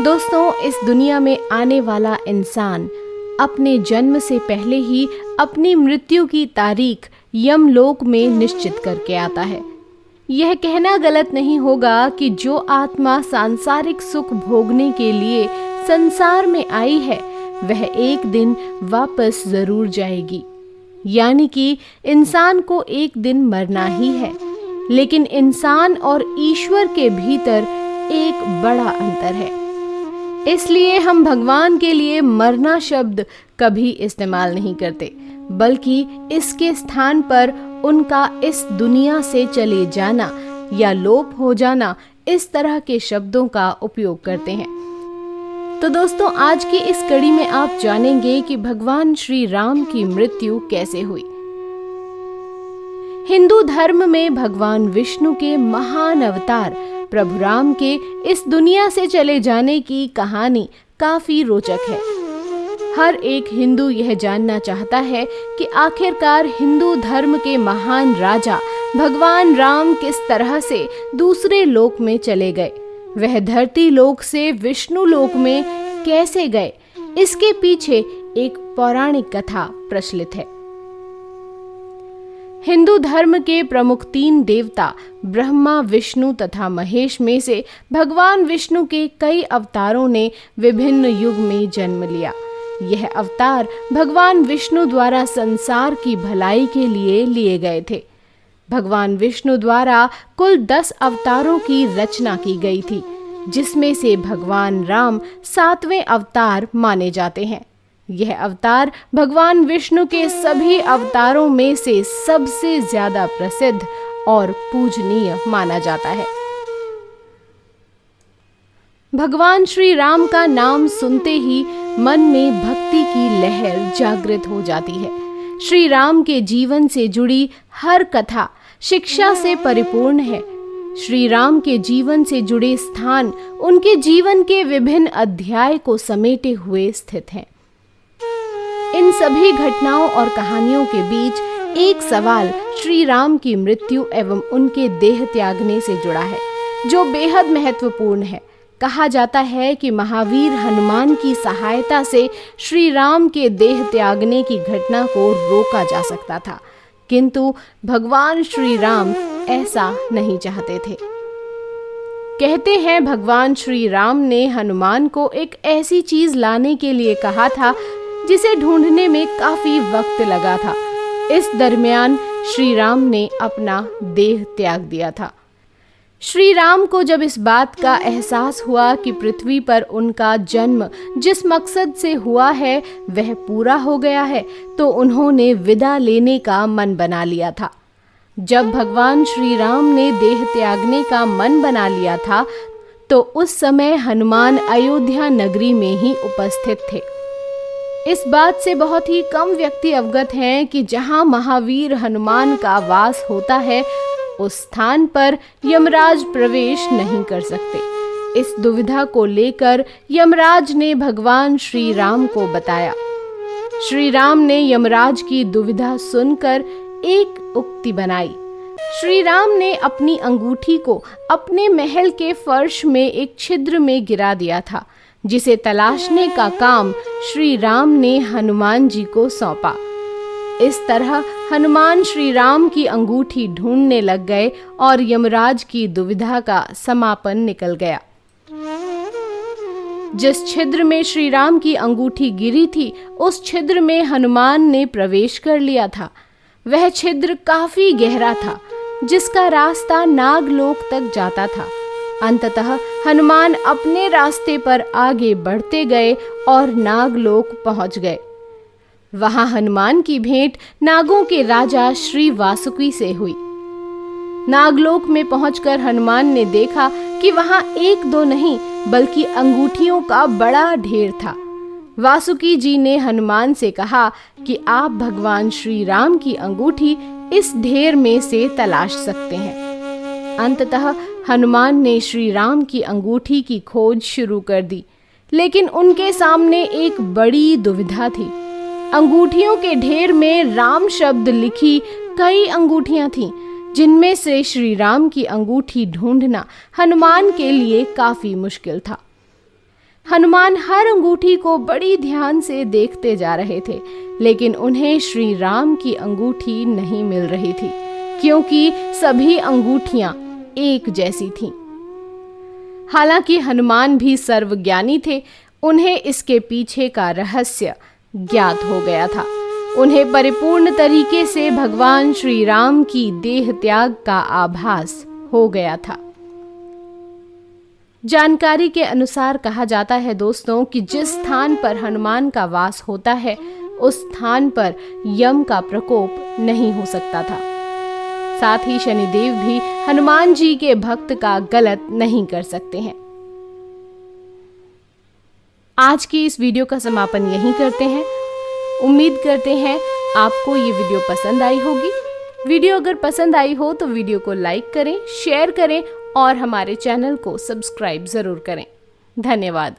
दोस्तों, इस दुनिया में आने वाला इंसान अपने जन्म से पहले ही अपनी मृत्यु की तारीख यमलोक में निश्चित करके आता है। यह कहना गलत नहीं होगा कि जो आत्मा सांसारिक सुख भोगने के लिए संसार में आई है वह एक दिन वापस जरूर जाएगी। यानी कि इंसान को एक दिन मरना ही है। लेकिन इंसान और ईश्वर के भीतर एक बड़ा अंतर है। इसलिए हम भगवान के लिए मरना शब्द कभी इस्तेमाल नहीं करते, बल्कि इसके स्थान पर उनका इस दुनिया से चले जाना या लोप हो जाना इस तरह के शब्दों का उपयोग करते हैं। तो दोस्तों, आज की इस कड़ी में आप जानेंगे कि भगवान श्री राम की मृत्यु कैसे हुई। हिंदू धर्म में भगवान विष्णु के महान अवतार प्रभु राम के इस दुनिया से चले जाने की कहानी काफी रोचक है। हर एक हिंदू यह जानना चाहता है कि आखिरकार हिंदू धर्म के महान राजा भगवान राम किस तरह से दूसरे लोक में चले गए, वह धरती लोक से विष्णु लोक में कैसे गए। इसके पीछे एक पौराणिक कथा प्रचलित है। हिंदू धर्म के प्रमुख 3 देवता ब्रह्मा, विष्णु तथा महेश में से भगवान विष्णु के कई अवतारों ने विभिन्न युग में जन्म लिया। यह अवतार भगवान विष्णु द्वारा संसार की भलाई के लिए लिए गए थे। भगवान विष्णु द्वारा कुल 10 अवतारों की रचना की गई थी, जिसमें से भगवान राम 7वें अवतार माने जाते हैं। यह अवतार भगवान विष्णु के सभी अवतारों में से सबसे ज्यादा प्रसिद्ध और पूजनीय माना जाता है। भगवान श्री राम का नाम सुनते ही मन में भक्ति की लहर जागृत हो जाती है। श्री राम के जीवन से जुड़ी हर कथा शिक्षा से परिपूर्ण है। श्री राम के जीवन से जुड़े स्थान उनके जीवन के विभिन्न अध्याय को समेटे हुए स्थित हैं। इन सभी घटनाओं और कहानियों के बीच एक सवाल श्री राम की मृत्यु एवं उनके देह त्यागने से जुड़ा है, जो बेहद महत्वपूर्ण है। कहा जाता है कि महावीर हनुमान की सहायता से श्री राम के देह त्यागने की घटना को रोका जा सकता था, किंतु भगवान श्री राम ऐसा नहीं चाहते थे। कहते हैं भगवान श्री राम ने हनुमान को एक ऐसी चीज लाने के लिए कहा था जिसे ढूंढने में काफी वक्त लगा था। इस दरमियान श्री राम ने अपना देह त्याग दिया था। श्री राम को जब इस बात का एहसास हुआ कि पृथ्वी पर उनका जन्म जिस मकसद से हुआ है वह पूरा हो गया है, तो उन्होंने विदा लेने का मन बना लिया था। जब भगवान श्री राम ने देह त्यागने का मन बना लिया था, तो उस समय हनुमान अयोध्या नगरी में ही उपस्थित थे। इस बात से बहुत ही कम व्यक्ति अवगत हैं कि जहां महावीर हनुमान का वास होता है, उस स्थान पर यमराज प्रवेश नहीं कर सकते। इस दुविधा को लेकर यमराज ने भगवान श्री राम को बताया। श्री राम ने यमराज की दुविधा सुनकर एक उक्ति बनाई। श्री राम ने अपनी अंगूठी को अपने महल के फर्श में एक छिद्र में गिरा दिया था, जिसे तलाशने का काम श्री राम ने हनुमान जी को सौंपा। इस तरह हनुमान श्री राम की अंगूठी ढूंढने लग गए और यमराज की दुविधा का समापन निकल गया। जिस छिद्र में श्री राम की अंगूठी गिरी थी, उस छिद्र में हनुमान ने प्रवेश कर लिया था। वह छिद्र काफी गहरा था, जिसका रास्ता नागलोक तक जाता था। अंततः हनुमान अपने रास्ते पर आगे बढ़ते गए और नागलोक पहुंच गए। वहां हनुमान की भेंट नागों के राजा श्री वासुकी से हुई। नागलोक में पहुंचकर हनुमान ने देखा कि वहां 1-2 नहीं बल्कि अंगूठियों का बड़ा ढेर था। वासुकी जी ने हनुमान से कहा कि आप भगवान श्री राम की अंगूठी इस ढेर में से तलाश सकते हैं। अंततः हनुमान ने श्री राम की अंगूठी की खोज शुरू कर दी, लेकिन उनके सामने एक बड़ी दुविधा थी। अंगूठियों के ढेर में राम शब्द लिखी कई अंगूठियां थीं, जिनमें से श्री राम की अंगूठी ढूंढना हनुमान के लिए काफी मुश्किल था। हनुमान हर अंगूठी को बड़ी ध्यान से देखते जा रहे थे, लेकिन उन्हें श्री राम की अंगूठी नहीं मिल रही थी, क्योंकि सभी अंगूठियां एक जैसी थीं। हालांकि हनुमान भी सर्वज्ञानी थे, उन्हें इसके पीछे का रहस्य ज्ञात हो गया था। उन्हें परिपूर्ण तरीके से भगवान श्री राम की देह त्याग का आभास हो गया था। जानकारी के अनुसार कहा जाता है दोस्तों कि जिस स्थान पर हनुमान का वास होता है, उस स्थान पर यम का प्रकोप नहीं हो सकता था। साथ ही शनिदेव भी हनुमान जी के भक्त का गलत नहीं कर सकते हैं। आज की इस वीडियो का समापन यहीं करते हैं। उम्मीद करते हैं आपको ये वीडियो पसंद आई होगी। वीडियो अगर पसंद आई हो तो वीडियो को लाइक करें, शेयर करें और हमारे चैनल को सब्सक्राइब जरूर करें। धन्यवाद।